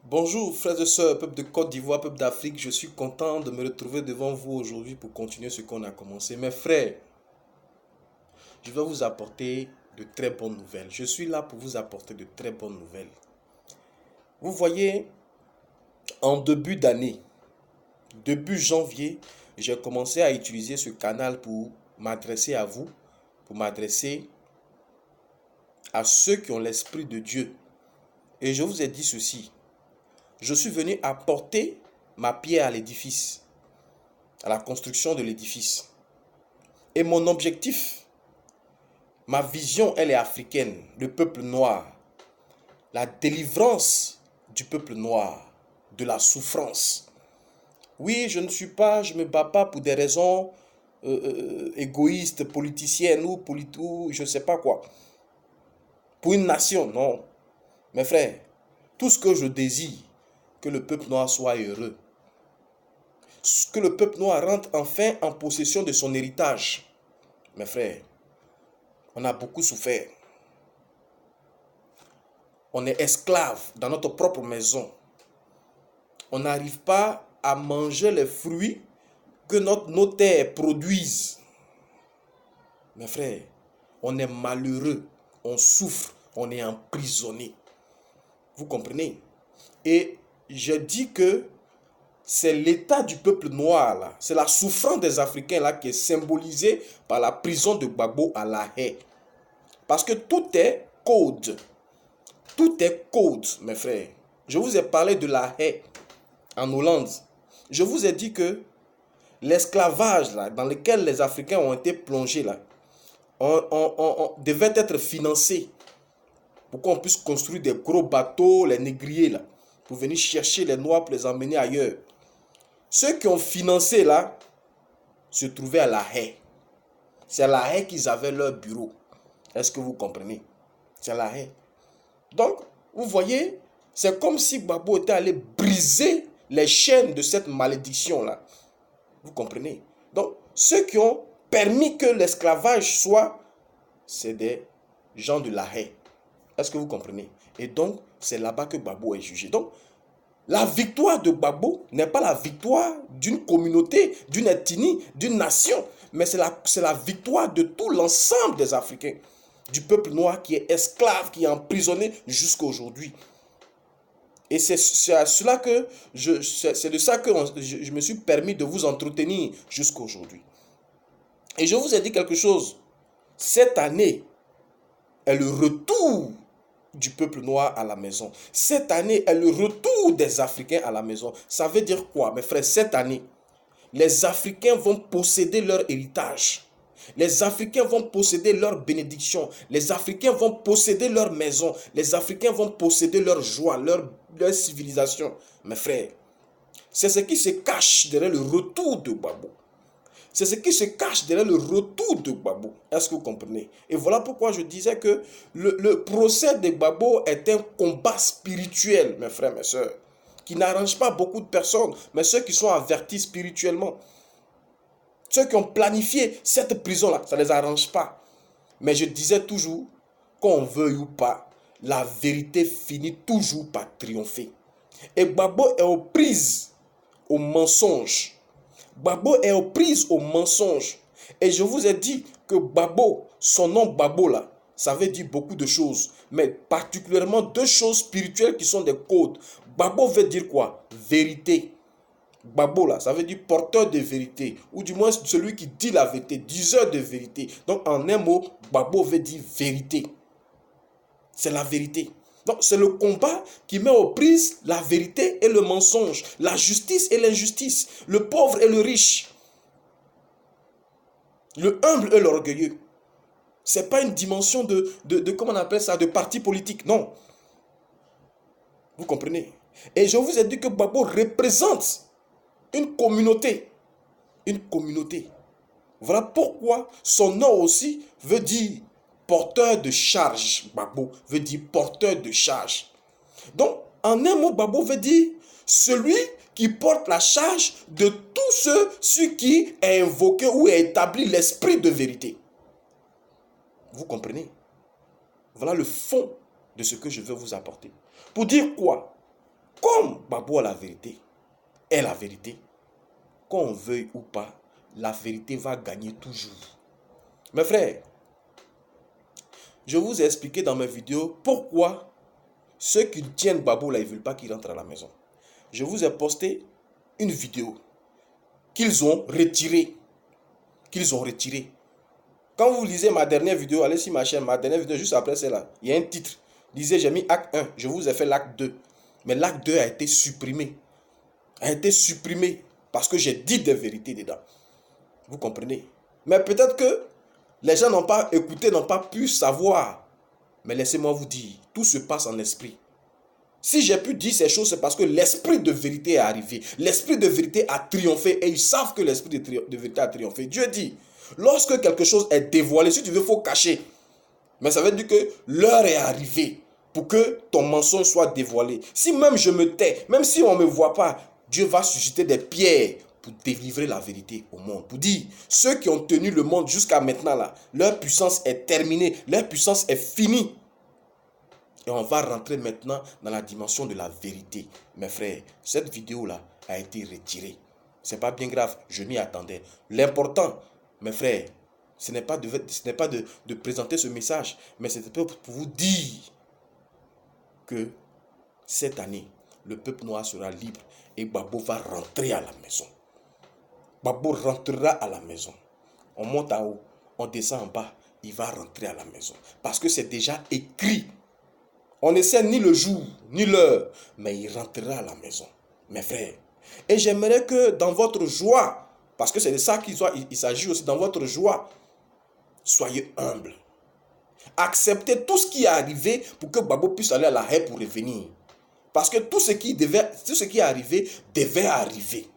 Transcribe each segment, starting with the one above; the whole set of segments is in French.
Bonjour frères et sœurs, peuple de Côte d'Ivoire, peuple d'Afrique, je suis content de me retrouver devant vous aujourd'hui pour continuer ce qu'on a commencé. Mes frères, je vais vous apporter de très bonnes nouvelles. Je suis là pour vous apporter de très bonnes nouvelles. Vous voyez, en début d'année, début janvier, j'ai commencé à utiliser ce canal pour m'adresser à vous, pour m'adresser à ceux qui ont l'Esprit de Dieu. Et je vous ai dit ceci, je suis venu apporter ma pierre à l'édifice, à la construction de l'édifice. Et mon objectif, ma vision, elle est africaine, le peuple noir, la délivrance du peuple noir, de la souffrance. Oui, je ne me bats pas pour des raisons égoïstes, politiciennes ou je ne sais pas quoi. Pour une nation, non. Mes frères, tout ce que je désire, que le peuple noir soit heureux. Que le peuple noir rentre enfin en possession de son héritage. Mes frères, on a beaucoup souffert. On est esclave dans notre propre maison. On n'arrive pas à manger les fruits que nos terres produisent. Mes frères, on est malheureux, on souffre, on est emprisonné. Vous comprenez? Et je dis que c'est l'état du peuple noir là, c'est la souffrance des Africains là qui est symbolisée par la prison de Gbagbo à La Haye. Parce que tout est code. Tout est code, mes frères. Je vous ai parlé de La Haye en Hollande. Je vous ai dit que l'esclavage là, dans lequel les Africains ont été plongés là, devait être financé pour qu'on puisse construire des gros bateaux, les négriers là, pour venir chercher les Noirs pour les emmener ailleurs. Ceux qui ont financé là se trouvaient à La Haye. C'est à La Haye qu'ils avaient leur bureau. Est-ce que vous comprenez? C'est à La Haye. Donc, vous voyez, c'est comme si Gbagbo était allé briser les chaînes de cette malédiction-là. Vous comprenez? Donc, ceux qui ont permis que l'esclavage soit, c'est des gens de La Haye. Est-ce que vous comprenez? Et donc, c'est là-bas que Gbagbo est jugé. Donc, la victoire de Gbagbo n'est pas la victoire d'une communauté, d'une ethnie, d'une nation, mais c'est la victoire de tout l'ensemble des Africains, du peuple noir qui est esclave, qui est emprisonné jusqu'à aujourd'hui. Et c'est de ça que je me suis permis de vous entretenir jusqu'à aujourd'hui. Et je vous ai dit quelque chose. Cette année est le retour du peuple noir à la maison. Cette année est le retour des Africains à la maison. Ça veut dire quoi, mes frères? Cette année, les Africains vont posséder leur héritage. Les Africains vont posséder leur bénédiction. Les Africains vont posséder leur maison. Les Africains vont posséder leur joie, leur civilisation. Mes frères, c'est ce qui se cache derrière le retour de Gbagbo. C'est ce qui se cache derrière le retour de Gbagbo. Est-ce que vous comprenez? Et voilà pourquoi je disais que le procès de Gbagbo est un combat spirituel, mes frères, mes soeurs, qui n'arrange pas beaucoup de personnes, mais ceux qui sont avertis spirituellement. Ceux qui ont planifié cette prison-là, ça ne les arrange pas. Mais je disais toujours, qu'on veuille ou pas, la vérité finit toujours par triompher. Et Gbagbo est aux prises au mensonge. Gbagbo est aux prises au mensonge. Et je vous ai dit que Gbagbo, son nom Gbagbo là, ça veut dire beaucoup de choses. Mais particulièrement deux choses spirituelles qui sont des codes. Gbagbo veut dire quoi? Vérité. Gbagbo là, ça veut dire porteur de vérité. Ou du moins celui qui dit la vérité, diseur de vérité. Donc en un mot, Gbagbo veut dire vérité. C'est la vérité. Donc c'est le combat qui met aux prises la vérité et le mensonge, la justice et l'injustice, le pauvre et le riche, le humble et l'orgueilleux. C'est pas une dimension comment on appelle ça, de parti politique, non. Vous comprenez? Et je vous ai dit que Gbagbo représente une communauté. Une communauté. Voilà pourquoi son nom aussi veut dire porteur de charge. Gbagbo veut dire porteur de charge. Donc, en un mot, Gbagbo veut dire celui qui porte la charge de tous ceux sur qui est invoqué ou est établi l'esprit de vérité. Vous comprenez? Voilà le fond de ce que je veux vous apporter. Pour dire quoi? Comme comme Gbagbo a la vérité, est la vérité, qu'on veuille ou pas, la vérité va gagner toujours. Mes frères, je vous ai expliqué dans mes vidéos pourquoi ceux qui tiennent Gbagbo là, ils ne veulent pas qu'il rentre à la maison. Je vous ai posté une vidéo qu'ils ont retirée. Quand vous lisez ma dernière vidéo, allez sur ma chaîne, ma dernière vidéo juste après celle-là, il y a un titre. Lisez, j'ai mis acte 1, je vous ai fait l'acte 2. Mais l'acte 2 a été supprimé. Parce que j'ai dit des vérités dedans. Vous comprenez? Mais peut-être que les gens n'ont pas écouté, n'ont pas pu savoir. Mais laissez-moi vous dire, tout se passe en esprit. Si j'ai pu dire ces choses, c'est parce que l'esprit de vérité est arrivé. L'esprit de vérité a triomphé et ils savent que l'esprit de vérité a triomphé. Dieu dit, lorsque quelque chose est dévoilé, si tu veux, il faut cacher. Mais ça veut dire que l'heure est arrivée pour que ton mensonge soit dévoilé. Si même je me tais, même si on ne me voit pas, Dieu va susciter des pierres pour délivrer la vérité au monde. Pour dire, ceux qui ont tenu le monde jusqu'à maintenant, là, leur puissance est terminée, leur puissance est finie. Et on va rentrer maintenant dans la dimension de la vérité. Mes frères, cette vidéo-là a été retirée. Ce n'est pas bien grave, je m'y attendais. L'important, mes frères, ce n'est pas de présenter ce message, mais c'est pour vous dire que cette année, le peuple noir sera libre et Gbagbo va rentrer à la maison. Gbagbo rentrera à la maison. On monte en haut, on descend en bas, il va rentrer à la maison. Parce que c'est déjà écrit. On ne sait ni le jour, ni l'heure, mais il rentrera à la maison, mes frères. Et j'aimerais que dans votre joie, parce que c'est de ça qu'il s'agit aussi, dans votre joie, soyez humbles. Acceptez tout ce qui est arrivé pour que Gbagbo puisse aller à la haie pour revenir. Parce que tout ce qui est arrivé devait arriver.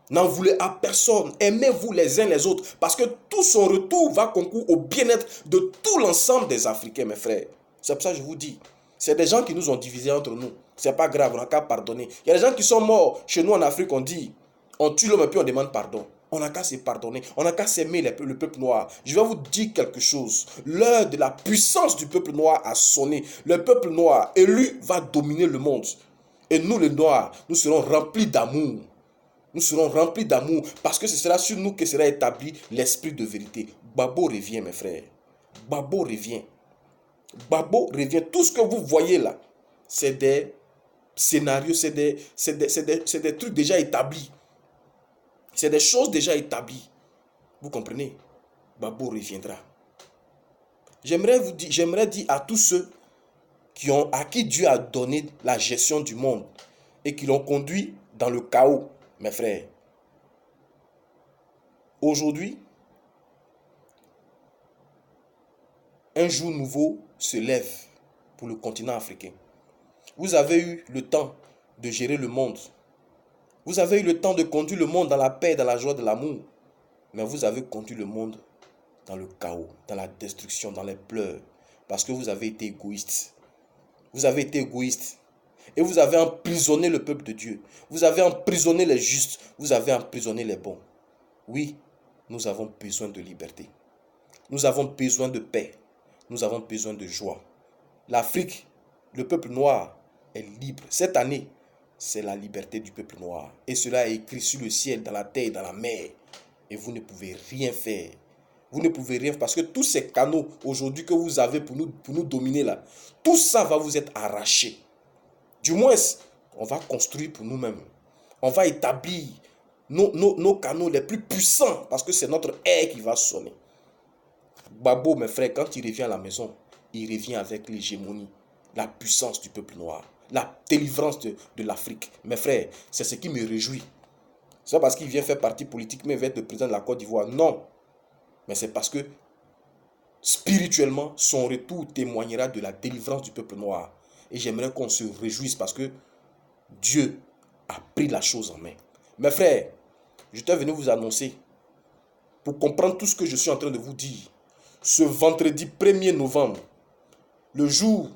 N'en voulez à personne. Aimez-vous les uns les autres. Parce que tout son retour va concourir au bien-être de tout l'ensemble des Africains, mes frères. C'est pour ça que je vous dis. C'est des gens qui nous ont divisés entre nous. C'est pas grave, on n'a qu'à pardonner. Il y a des gens qui sont morts. Chez nous en Afrique, on dit, on tue l'homme et puis on demande pardon. On n'a qu'à se pardonner. On n'a qu'à s'aimer le peuple noir. Je vais vous dire quelque chose. L'heure de la puissance du peuple noir a sonné. Le peuple noir élu va dominer le monde. Et nous, les noirs, nous serons remplis d'amour. Nous serons remplis d'amour parce que ce sera sur nous que sera établi l'esprit de vérité. Gbagbo revient, mes frères. Gbagbo revient. Gbagbo revient. Tout ce que vous voyez là, c'est des scénarios, c'est des trucs déjà établis. C'est des choses déjà établies. Vous comprenez? Gbagbo reviendra. J'aimerais dire à tous ceux à qui Dieu a donné la gestion du monde et qui l'ont conduit dans le chaos, mes frères. Aujourd'hui, un jour nouveau se lève pour le continent africain. Vous avez eu le temps de gérer le monde. Vous avez eu le temps de conduire le monde dans la paix, dans la joie, de l'amour. Mais vous avez conduit le monde dans le chaos, dans la destruction, dans les pleurs. Parce que vous avez été égoïste. Vous avez été égoïste. Et vous avez emprisonné le peuple de Dieu. Vous avez emprisonné les justes. Vous avez emprisonné les bons. Oui, nous avons besoin de liberté. Nous avons besoin de paix. Nous avons besoin de joie. L'Afrique, le peuple noir est libre. Cette année, c'est la liberté du peuple noir. Et cela est écrit sur le ciel, dans la terre, dans la mer. Et vous ne pouvez rien faire. Vous ne pouvez rien faire parce que tous ces canaux aujourd'hui que vous avez pour nous dominer là, tout ça va vous être arraché. Du moins, on va construire pour nous-mêmes. On va établir nos canaux les plus puissants parce que c'est notre air qui va sonner. Gbagbo, mes frères, quand il revient à la maison, il revient avec l'hégémonie, la puissance du peuple noir, la délivrance de l'Afrique. Mes frères, c'est ce qui me réjouit. C'est pas parce qu'il vient faire partie politique, mais il va être le président de la Côte d'Ivoire. Non. Mais c'est parce que spirituellement, son retour témoignera de la délivrance du peuple noir. Et j'aimerais qu'on se réjouisse parce que Dieu a pris la chose en main. Mes frères, je t'ai venu vous annoncer, pour comprendre tout ce que je suis en train de vous dire, ce vendredi 1er novembre, le jour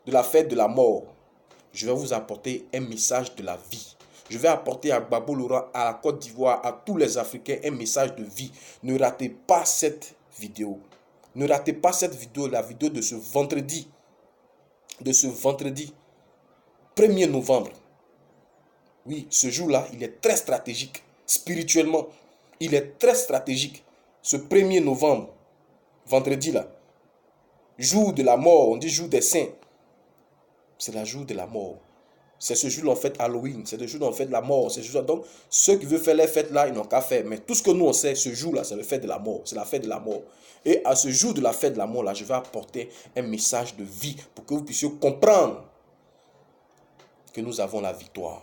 de la fête de la mort, je vais vous apporter un message de la vie. Je vais apporter à Gbagbo Laurent, à la Côte d'Ivoire, à tous les Africains, un message de vie. Ne ratez pas cette vidéo. Ne ratez pas cette vidéo, la vidéo de ce vendredi. De ce vendredi 1er novembre. Oui, ce jour-là, il est très stratégique. Spirituellement, il est très stratégique. Ce 1er novembre, vendredi là, jour de la mort, on dit jour des saints. C'est le jour de la mort. C'est ce jour-là, on fête Halloween. C'est le jour-là, on fête la mort. C'est ce jour-là. Donc, ceux qui veulent faire les fêtes là, ils n'ont qu'à faire. Mais tout ce que nous, on sait, ce jour-là, c'est le fête de la mort. C'est la fête de la mort. Et à ce jour de la fête de la mort là, je vais apporter un message de vie pour que vous puissiez comprendre que nous avons la victoire.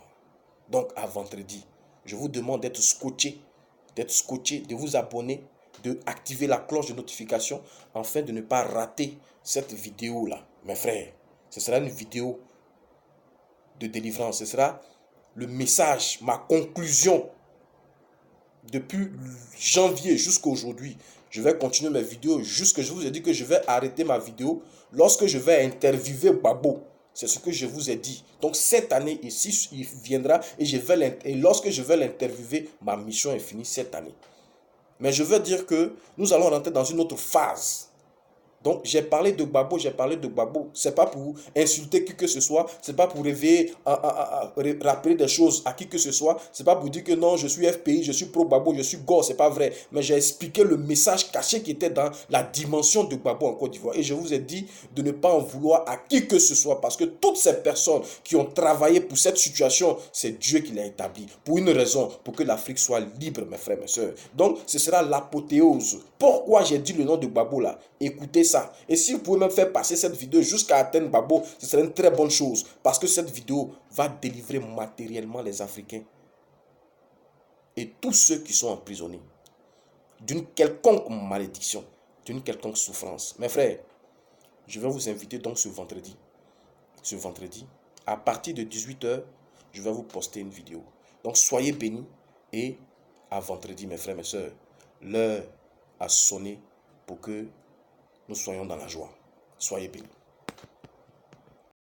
Donc, à vendredi, je vous demande d'être scotché, de vous abonner, d'activer la cloche de notification afin de ne pas rater cette vidéo-là. Mes frères, ce sera une vidéo de délivrance. Ce sera le message, ma conclusion. Depuis janvier jusqu'à aujourd'hui, je vais continuer mes vidéos jusqu'à je vous ai dit que je vais arrêter ma vidéo lorsque je vais interviewer Gbagbo. C'est ce que je vous ai dit. Donc cette année ici, il viendra et lorsque je vais l'interviewer, ma mission est finie cette année. Mais je veux dire que nous allons rentrer dans une autre phase. Donc, j'ai parlé de Gbagbo. Ce n'est pas pour insulter qui que ce soit. Ce n'est pas pour réveiller, rappeler des choses à qui que ce soit. Ce n'est pas pour dire que non, je suis FPI, je suis pro-Gbagbo, je suis Gore. Ce n'est pas vrai. Mais j'ai expliqué le message caché qui était dans la dimension de Gbagbo en Côte d'Ivoire. Et je vous ai dit de ne pas en vouloir à qui que ce soit. Parce que toutes ces personnes qui ont travaillé pour cette situation, c'est Dieu qui l'a établi. Pour une raison, pour que l'Afrique soit libre, mes frères, mes soeurs. Donc, ce sera l'apothéose. Pourquoi j'ai dit le nom de Gbagbo là? Écoutez ça. Et si vous pouvez même faire passer cette vidéo jusqu'à atteindre Gbagbo, ce serait une très bonne chose. Parce que cette vidéo va délivrer matériellement les Africains et tous ceux qui sont emprisonnés d'une quelconque malédiction, d'une quelconque souffrance. Mes frères, je vais vous inviter donc ce vendredi, à partir de 18 h, je vais vous poster une vidéo. Donc soyez bénis et à vendredi, mes frères, mes soeurs. L'heure a sonné pour que nous soyons dans la joie. Soyez bénis.